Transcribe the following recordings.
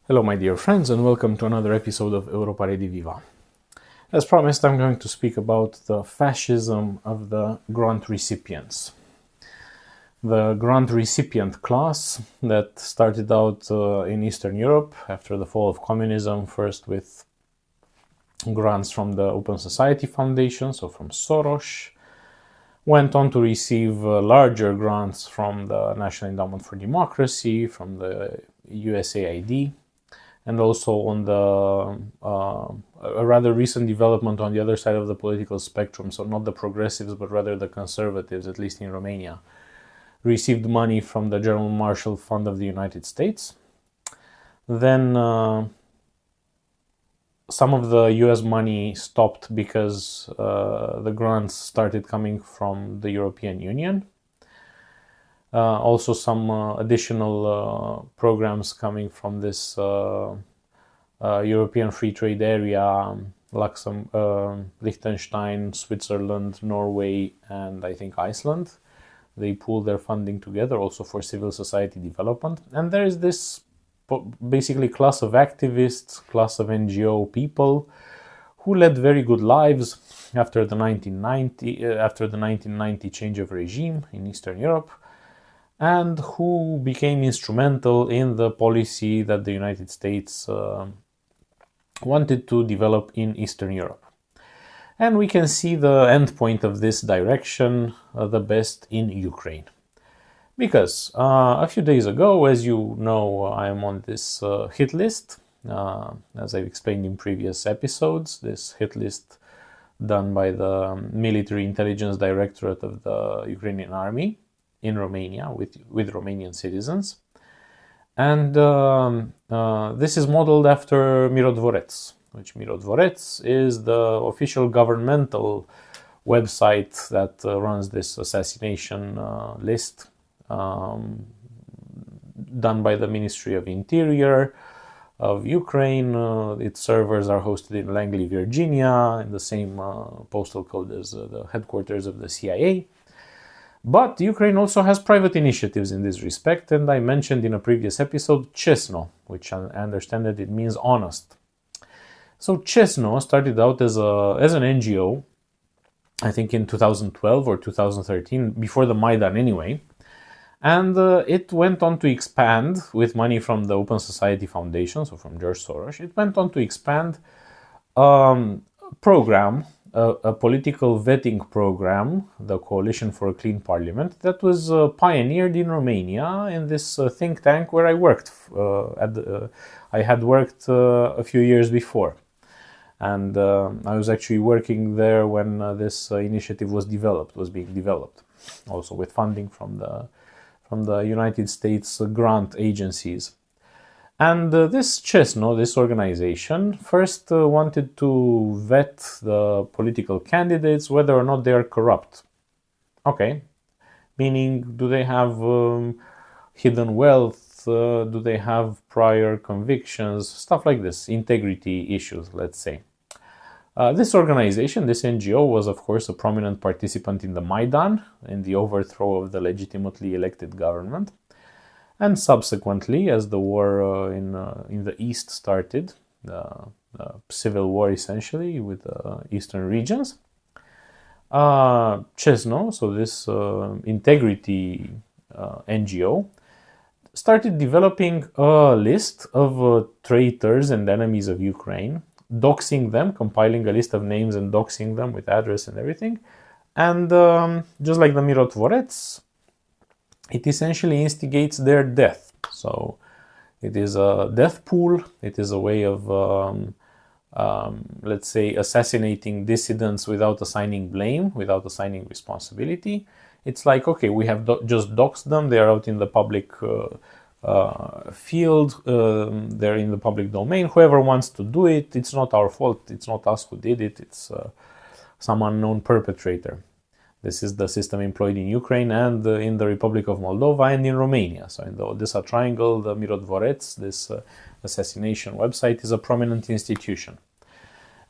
Hello my dear friends, and welcome to another episode of Europa Rediviva. As promised, I'm going to speak about the fascism of the grant recipients. The grant recipient class that started out in Eastern Europe after the fall of communism, first with grants from the Open Society Foundation, so from Soros, went on to receive larger grants from the National Endowment for Democracy, from the USAID, and also on a rather recent development on the other side of the political spectrum, so not the progressives, but rather the conservatives, at least in Romania, received money from the General Marshall Fund of the United States. Then some of the US money stopped because the grants started coming from the European Union. Also some additional programs coming from this European Free Trade Area, Liechtenstein, Switzerland, Norway, and I think Iceland. They pool their funding together also for civil society development. And there is this basically class of activists, class of NGO people who led very good lives after the 1990 change of regime in Eastern Europe, and who became instrumental in the policy that the United States wanted to develop in Eastern Europe. And we can see the end point of this direction the best in Ukraine. Because a few days ago, as you know, I am on this hit list, as I've explained in previous episodes, this hit list done by the Military Intelligence Directorate of the Ukrainian Army in Romania with Romanian citizens. And this is modeled after Mirodvorets, which Mirodvorets is the official governmental website that runs this assassination list done by the Ministry of Interior of Ukraine. Its servers are hosted in Langley, Virginia, in the same postal code as the headquarters of the CIA. But Ukraine also has private initiatives in this respect, and I mentioned in a previous episode Chesno, which I understand that it means honest. So Chesno started out as an NGO, I think in 2012 or 2013, before the Maidan anyway, and it went on to expand with money from the Open Society Foundation, so from George Soros. It went on to expand program, a political vetting program, the Coalition for a Clean Parliament, that was pioneered in Romania in this think tank where I worked. I had worked a few years before, and I was actually working there when this initiative was being developed, also with funding from the United States grant agencies. And this Chesno, this organization, first wanted to vet the political candidates whether or not they are corrupt. Okay, meaning, do they have hidden wealth? Do they have prior convictions? Stuff like this, integrity issues, let's say. This organization, this NGO, was of course a prominent participant in the Maidan, in the overthrow of the legitimately elected government. And subsequently, as the war in the east started, the civil war essentially with the eastern regions, Chesno, so this integrity NGO, started developing a list of traitors and enemies of Ukraine, doxing them, compiling a list of names and doxing them with address and everything. And just like the Mirodvorets, it essentially instigates their death. So it is a death pool. It is a way of, let's say, assassinating dissidents without assigning blame, without assigning responsibility. It's like, okay, we have just doxed them. They are out in the public field. They're in the public domain. Whoever wants to do it, it's not our fault. It's not us who did it. It's some unknown perpetrator. This is the system employed in Ukraine and in the Republic of Moldova and in Romania. So in the Odessa Triangle, the Mirodvorets, this assassination website, is a prominent institution.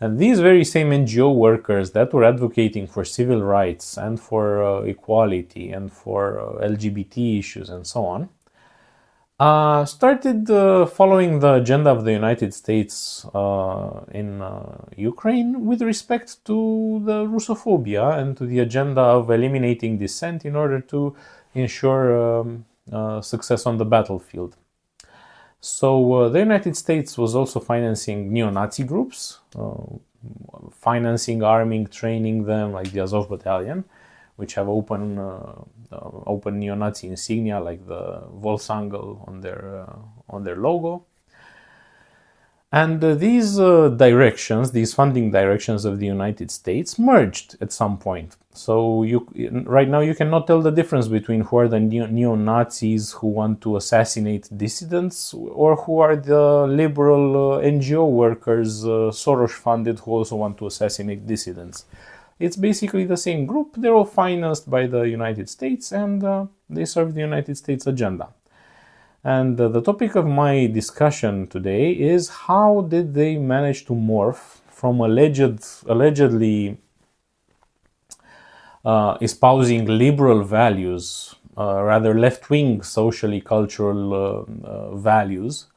And these very same NGO workers that were advocating for civil rights and for equality and for LGBT issues and so on, Started following the agenda of the United States in Ukraine with respect to the Russophobia and to the agenda of eliminating dissent in order to ensure success on the battlefield. So the United States was also financing neo-Nazi groups, financing, arming, training them, like the Azov Battalion, which have open neo-Nazi insignia like the Volksangel on their logo. And these directions, these funding directions of the United States, merged at some point. So right now you cannot tell the difference between who are the neo-Nazis who want to assassinate dissidents or who are the liberal NGO workers, Soros-funded, who also want to assassinate dissidents. It's basically the same group. They're all financed by the United States, and they serve the United States agenda. And the topic of my discussion today is how did they manage to morph from allegedly espousing liberal values, rather left-wing socially cultural values,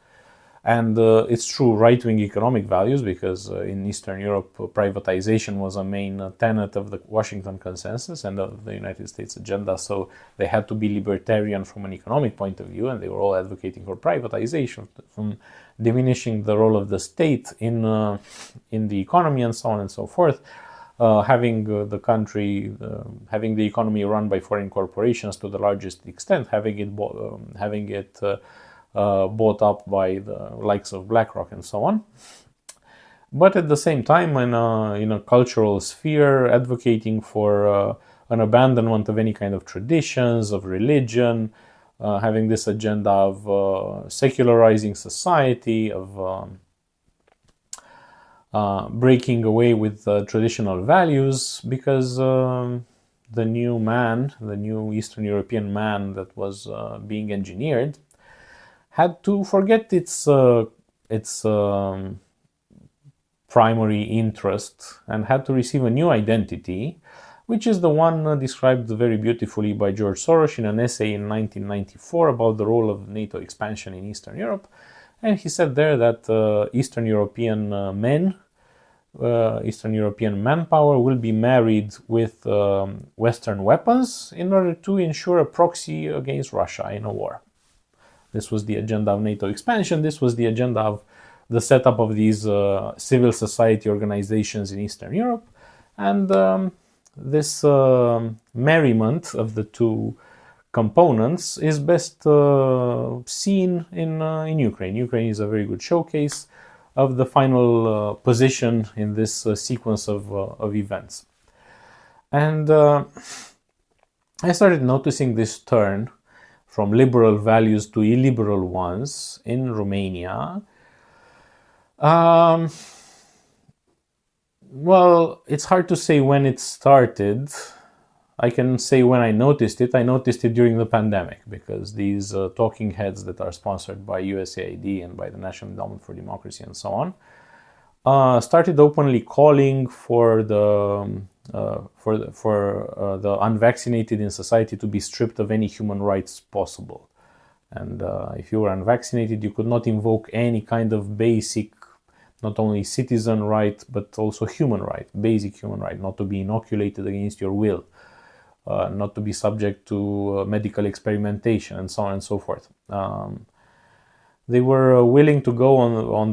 and it's true right-wing economic values, because in Eastern Europe privatization was a main tenet of the Washington Consensus and of the United States agenda, so they had to be libertarian from an economic point of view, and they were all advocating for privatization, from diminishing the role of the state in the economy and so on and so forth, having the country, having the economy run by foreign corporations to the largest extent, having it bought up by the likes of BlackRock and so on. But at the same time, in a cultural sphere, advocating for an abandonment of any kind of traditions, of religion, having this agenda of secularizing society, of breaking away with traditional values, because the new Eastern European man that was being engineered had to forget its primary interest and had to receive a new identity, which is the one described very beautifully by George Soros in an essay in 1994 about the role of NATO expansion in Eastern Europe. And he said there that Eastern European Eastern European manpower will be married with Western weapons in order to ensure a proxy against Russia in a war. This was the agenda of NATO expansion. This was the agenda of the setup of these civil society organizations in Eastern Europe. And this merriment of the two components is best seen in Ukraine. Ukraine is a very good showcase of the final position in this sequence of events. And I started noticing this turn from liberal values to illiberal ones in Romania. Well, it's hard to say when it started. I can say when I noticed it. I noticed it during the pandemic, because these talking heads that are sponsored by USAID and by the National Endowment for Democracy and so on started openly calling for the unvaccinated in society to be stripped of any human rights possible. And if you were unvaccinated, you could not invoke any kind of basic, not only citizen right, but also human right, basic human right, not to be inoculated against your will, not to be subject to medical experimentation, and so on and so forth. They were willing to go on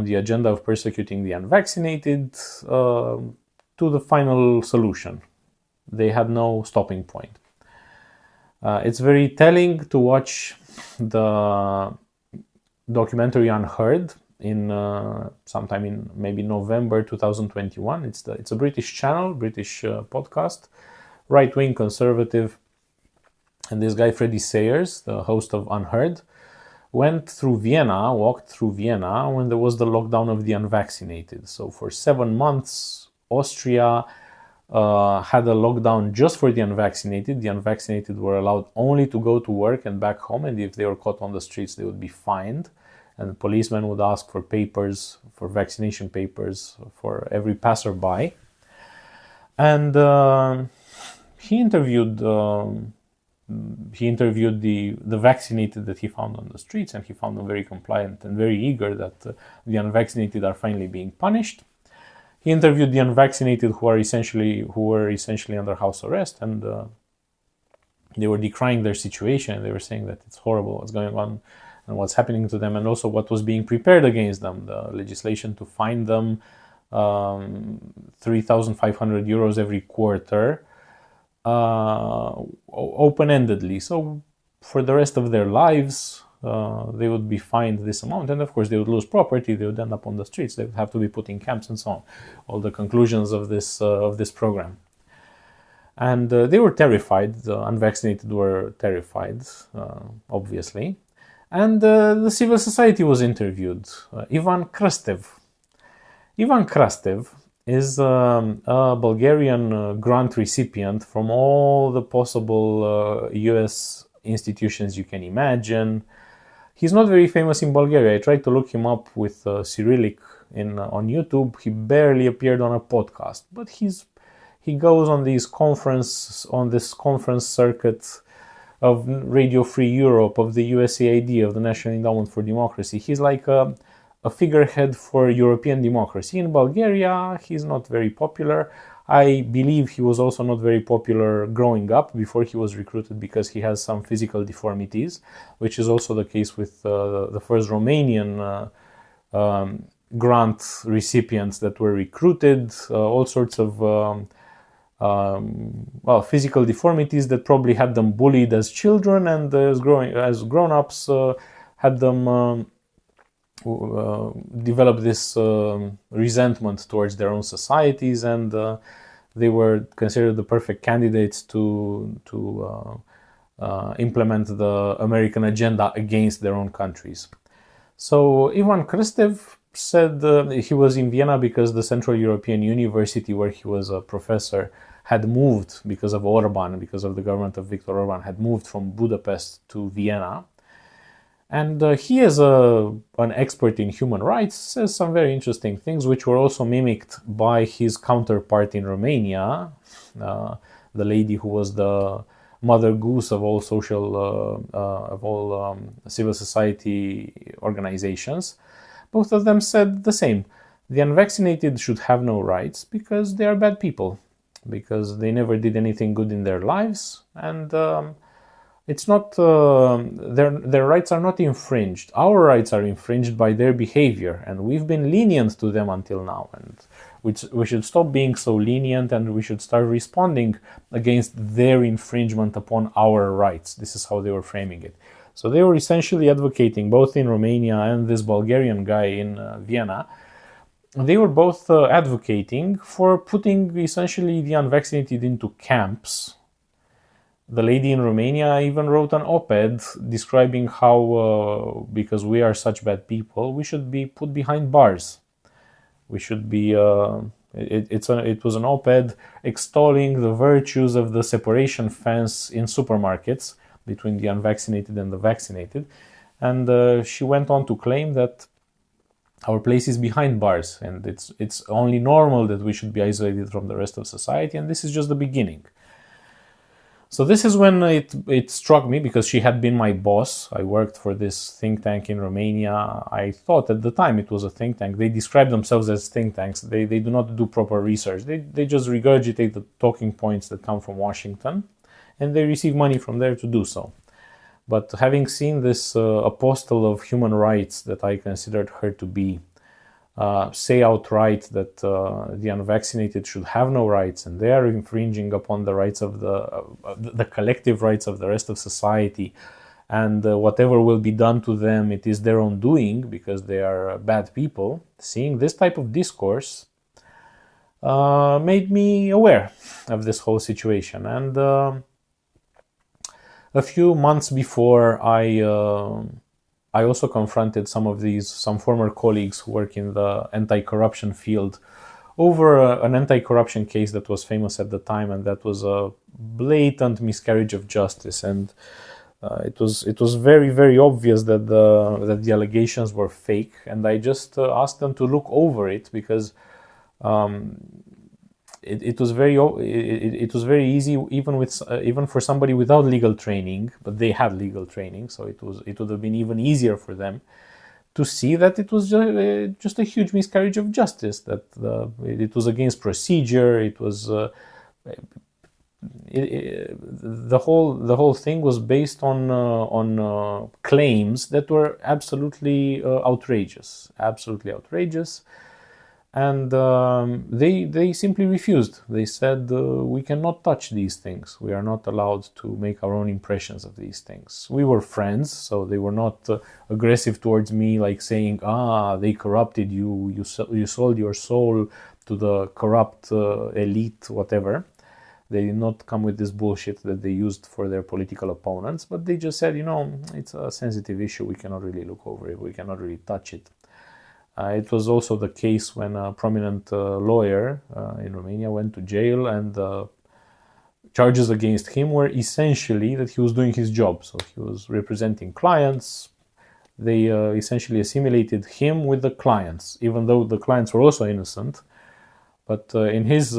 the agenda of persecuting the unvaccinated to the final solution. They had no stopping point. It's very telling to watch the documentary Unheard in sometime in maybe November 2021. It's a British channel, British podcast, right-wing conservative, and this guy Freddie Sayers, the host of Unheard, walked through Vienna when there was the lockdown of the unvaccinated. So for 7 months, Austria had a lockdown just for the unvaccinated. The unvaccinated were allowed only to go to work and back home, and if they were caught on the streets, they would be fined. And policemen would ask for papers, for vaccination papers, for every passerby. And he interviewed he interviewed the vaccinated that he found on the streets, and he found them very compliant and very eager that the unvaccinated are finally being punished. He interviewed the unvaccinated who were essentially under house arrest, and they were decrying their situation. They were saying that it's horrible what's going on and what's happening to them, and also what was being prepared against them. The legislation to fine them 3,500 euros every quarter, open-endedly. So for the rest of their lives, they would be fined this amount, and of course they would lose property. They would end up on the streets. They would have to be put in camps and so on. All the conclusions of this program. And they were terrified. The unvaccinated were terrified, obviously. And the civil society was interviewed. Ivan Krastev. Ivan Krastev is a Bulgarian grant recipient from all the possible US institutions you can imagine. He's not very famous in Bulgaria. I tried to look him up with Cyrillic on YouTube. He barely appeared on a podcast, but he goes on this conference circuit of Radio Free Europe, of the USAID, of the National Endowment for Democracy. He's like a figurehead for European democracy. In Bulgaria, he's not very popular. I believe he was also not very popular growing up before he was recruited because he has some physical deformities, which is also the case with the first Romanian grant recipients that were recruited. All sorts of physical deformities that probably had them bullied as children, and as grown-ups had them develop this resentment towards their own societies, and they were considered the perfect candidates to implement the American agenda against their own countries. So Ivan Krastev said he was in Vienna because the Central European University, where he was a professor, had moved because of Orban, because of the government of Viktor Orban, had moved from Budapest to Vienna. And he, as an expert in human rights, says some very interesting things, which were also mimicked by his counterpart in Romania, the lady who was the mother goose of all civil society organizations. Both of them said the same. The unvaccinated should have no rights because they are bad people, because they never did anything good in their lives, and it's not their rights are not infringed. Our rights are infringed by their behavior, and we've been lenient to them until now, and we should stop being so lenient, and we should start responding against their infringement upon our rights. This is how they were framing it. So they were essentially advocating, both in Romania and this Bulgarian guy in Vienna, they were both advocating for putting essentially the unvaccinated into camps. The lady in Romania even wrote an op-ed describing how, because we are such bad people, we should be put behind bars. We should be. It was an op-ed extolling the virtues of the separation fence in supermarkets between the unvaccinated and the vaccinated, and she went on to claim that our place is behind bars, and it's only normal that we should be isolated from the rest of society, and this is just the beginning. So this is when it struck me, because she had been my boss. I worked for this think tank in Romania. I thought at the time it was a think tank. They describe themselves as think tanks. They do not do proper research. They just regurgitate the talking points that come from Washington, and they receive money from there to do so. But having seen this apostle of human rights that I considered her to be, say outright that the unvaccinated should have no rights, and they are infringing upon the rights of the collective rights of the rest of society, and whatever will be done to them, it is their own doing because they are bad people. Seeing this type of discourse made me aware of this whole situation, and a few months before, I also confronted some former colleagues who work in the anti-corruption field over an anti-corruption case that was famous at the time, and that was a blatant miscarriage of justice. And it was very, very obvious that the allegations were fake. And I just asked them to look over it, because it was it was very easy, even for somebody without legal training, but they had legal training, so it would have been even easier for them to see that it was just a huge miscarriage of justice, that it was against procedure. It was the whole thing was based on claims that were absolutely absolutely outrageous, and they simply refused. They said, we cannot touch these things. We are not allowed to make our own impressions of these things. We were friends, so they were not aggressive towards me, like saying, they corrupted you, you sold your soul to the corrupt elite, whatever. They did not come with this bullshit that they used for their political opponents, but they just said, it's a sensitive issue. We cannot really look over it. We cannot really touch it. It was also the case when a prominent lawyer in Romania went to jail, and charges against him were essentially that he was doing his job. So he was representing clients. They essentially assimilated him with the clients, even though the clients were also innocent. But in his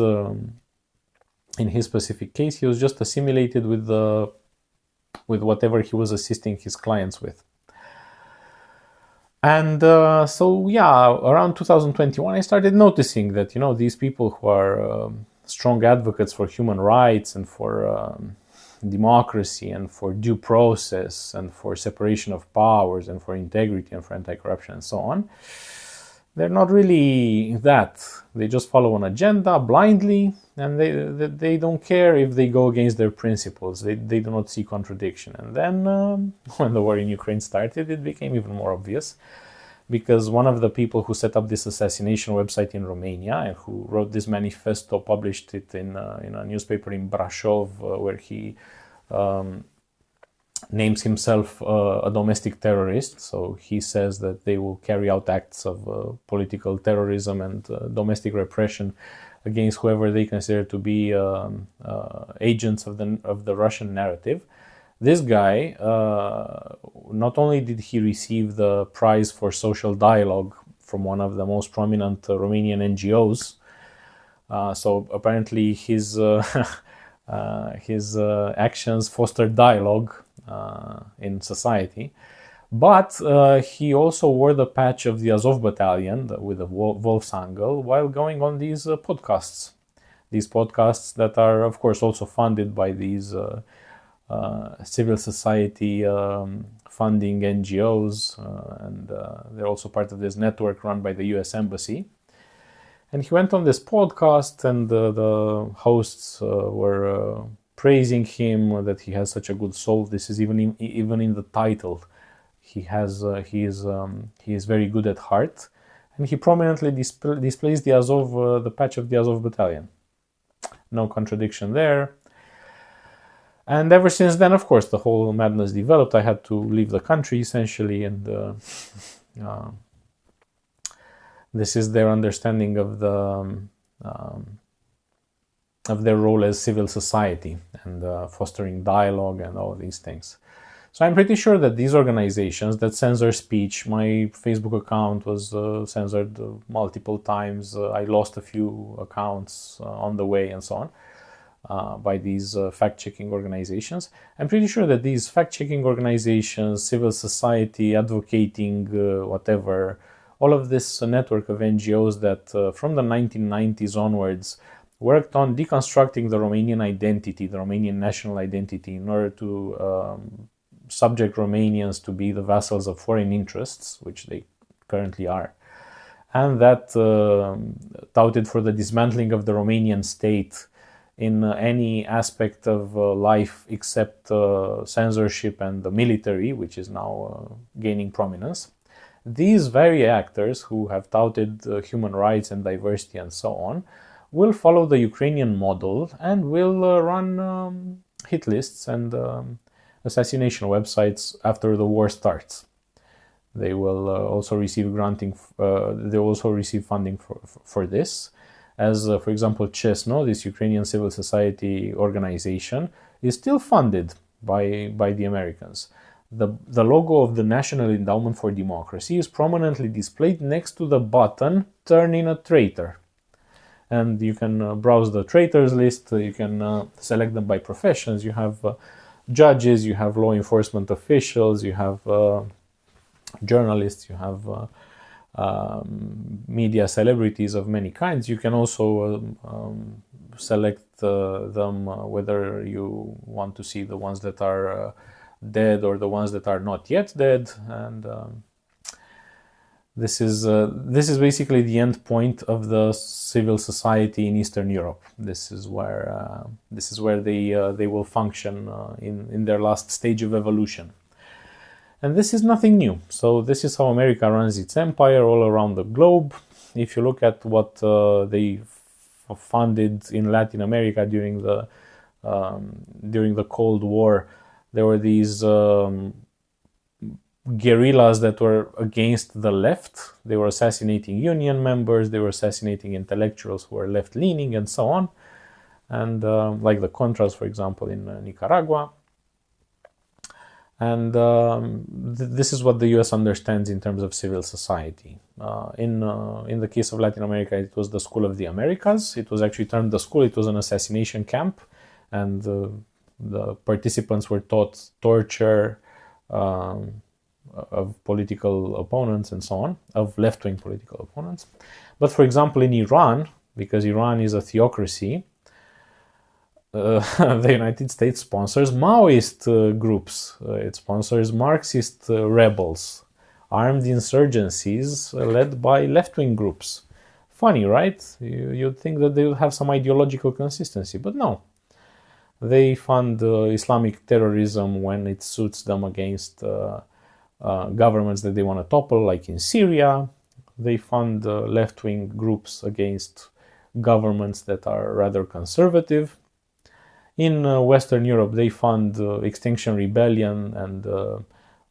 specific case, he was just assimilated with whatever he was assisting his clients with. And around 2021, I started noticing that, these people who are strong advocates for human rights and for democracy and for due process and for separation of powers and for integrity and for anti-corruption and so on, they're not really that. They just follow an agenda blindly, and they don't care if they go against their principles. They do not see contradiction. And then when the war in Ukraine started, it became even more obvious, because one of the people who set up this assassination website in Romania and who wrote this manifesto, published it in a newspaper in Brasov, where he names himself a domestic terrorist. So he says that they will carry out acts of political terrorism and domestic repression against whoever they consider to be agents of the Russian narrative. This guy, not only did he receive the prize for social dialogue from one of the most prominent Romanian NGOs, so apparently his actions fostered dialogue in society, but he also wore the patch of the Azov battalion with a wolf's angle while going on these podcasts. These podcasts that are, of course, also funded by these civil society funding NGOs, and they're also part of this network run by the US Embassy. And he went on this podcast, and the hosts were praising him, that he has such a good soul. This is even in the title. He is very good at heart, and he prominently displays the Azov, the patch of the Azov battalion. No contradiction there. And ever since then, of course, the whole madness developed. I had to leave the country essentially, and this is their understanding of their role as civil society and fostering dialogue and all these things. So I'm pretty sure that these organizations that censor speech, my Facebook account was censored multiple times. I lost a few accounts on the way and so on. By these fact-checking organizations. I'm pretty sure that these fact-checking organizations, civil society, advocating, whatever, all of this network of NGOs that from the 1990s onwards worked on deconstructing the Romanian identity, the Romanian national identity, in order to subject Romanians to be the vassals of foreign interests, which they currently are, and that touted for the dismantling of the Romanian state in any aspect of life except censorship and the military, which is now gaining prominence. These very actors who have touted human rights and diversity and so on will follow the Ukrainian model and will run hit lists and assassination websites after the war starts. They will also receive they will also receive funding for this. As, for example, Chesno, this Ukrainian civil society organization, is still funded by the Americans. The logo of the National Endowment for Democracy is prominently displayed next to the button, "Turn in a traitor." and you can browse the traitors list. You can select them by professions. You have judges, you have law enforcement officials, you have journalists, you have media celebrities of many kinds. You can also select them whether you want to see the ones that are dead or the ones that are not yet dead, and this is basically the end point of the civil society in Eastern Europe. This is where they will function in their last stage of evolution. And this is nothing new. So this is how America runs its empire all around the globe. If you look at what they funded in Latin America during the Cold War, there were these guerrillas that were against the left. They were assassinating union members, they were assassinating intellectuals who were left-leaning, and so on. And like the Contras, for example, in Nicaragua. And this is what the US understands in terms of civil society. In the case of Latin America, it was the School of the Americas. It was actually termed the school. It was an assassination camp, and the participants were taught torture of political opponents and so on, of left-wing political opponents. But for example, in Iran, because Iran is a theocracy, the United States sponsors Maoist groups. It sponsors Marxist rebels, armed insurgencies led by left-wing groups. Funny, right? You'd think that they would have some ideological consistency, but no. They fund Islamic terrorism when it suits them against governments that they want to topple, like in Syria. They fund left-wing groups against governments that are rather conservative. In Western Europe, they fund Extinction Rebellion and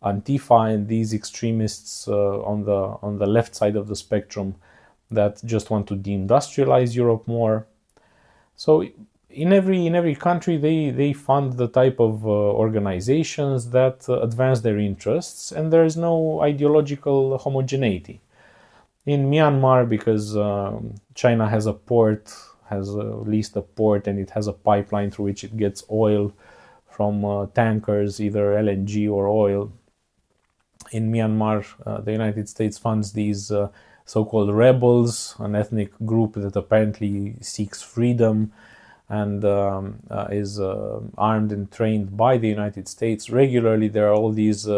Antifa and these extremists on the left side of the spectrum that just want to deindustrialize Europe more. So in every country, they fund the type of organizations that advance their interests, and there is no ideological homogeneity. In Myanmar, because China has a port, has leased a port, and it has a pipeline through which it gets oil from tankers, either LNG or oil. In Myanmar, the United States funds these so-called rebels, an ethnic group that apparently seeks freedom and is armed and trained by the United States. Regularly, there are all these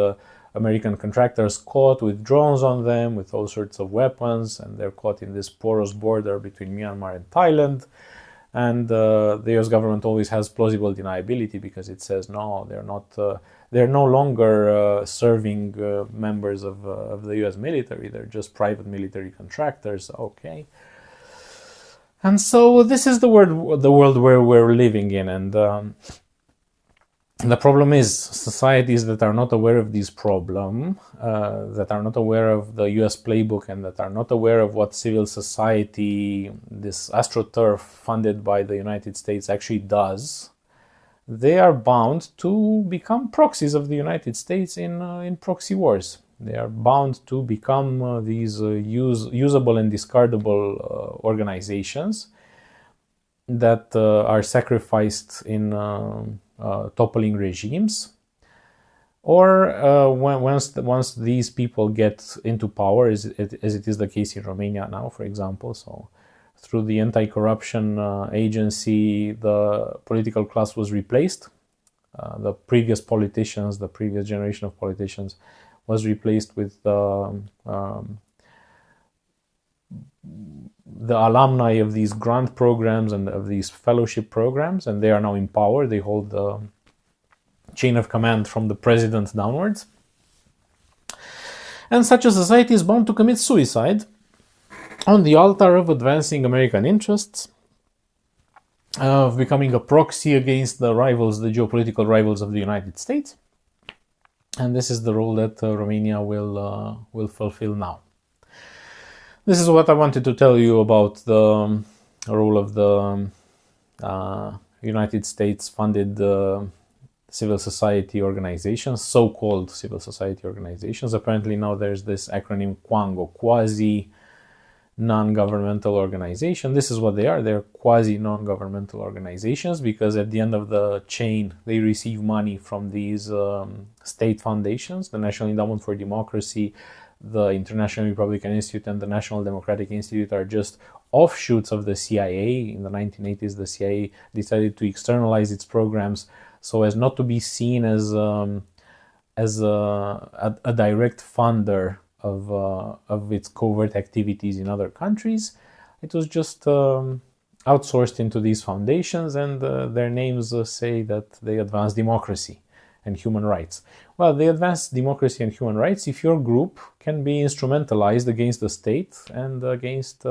American contractors caught with drones on them, with all sorts of weapons, and they're caught in this porous border between Myanmar and Thailand. And the US government always has plausible deniability because it says, no, they're not. They're no longer serving members of the US military. They're just private military contractors. Okay. And so this is the world where we're living in, and the problem is societies that are not aware of this problem, that are not aware of the US playbook, and that are not aware of what civil society, this astroturf funded by the United States, actually does. They are bound to become proxies of the United States in proxy wars. They are bound to become these usable and discardable organizations that are sacrificed in toppling regimes, or once these people get into power, as it is the case in Romania now, for example. So through the anti-corruption agency, the political class was replaced. The previous politicians, the previous generation of politicians, was replaced with the alumni of these grant programs and of these fellowship programs, and they are now in power. They hold the chain of command from the president downwards. And such a society is bound to commit suicide on the altar of advancing American interests, of becoming a proxy against the rivals, the geopolitical rivals of the United States. And this is the role that Romania will fulfill now. This is what I wanted to tell you about the role of the United States-funded civil society organizations, so-called civil society organizations. Apparently now there's this acronym QUANGO, non-governmental organization. This is what they are. They're quasi non-governmental organizations because at the end of the chain, they receive money from these state foundations. The National Endowment for Democracy, the International Republican Institute, and the National Democratic Institute are just offshoots of the CIA. In the 1980s, the CIA decided to externalize its programs so as not to be seen as a direct funder of its covert activities in other countries. It was just outsourced into these foundations, and their names say that they advance democracy and human rights. Well, they advance democracy and human rights if your group can be instrumentalized against the state and against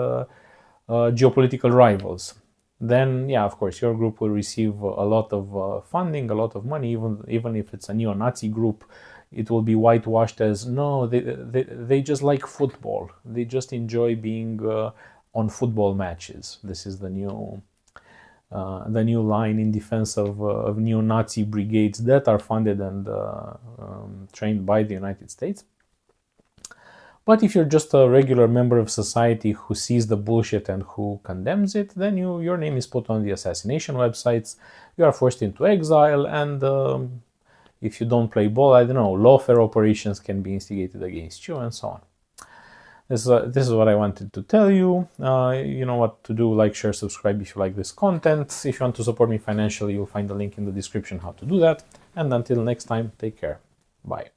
geopolitical rivals. Then, yeah, of course, your group will receive a lot of funding, a lot of money, even if it's a neo-Nazi group. It will be whitewashed as, no, they just like football. They just enjoy being on football matches. This is the new line in defense of neo-Nazi brigades that are funded and trained by the United States. But if you're just a regular member of society who sees the bullshit and who condemns it, then your name is put on the assassination websites, you are forced into exile, and if you don't play ball, I don't know, lawfare operations can be instigated against you, and so on. This is what I wanted to tell you. You know what to do: like, share, subscribe if you like this content. If you want to support me financially, you'll find the link in the description how to do that. And until next time, take care. Bye.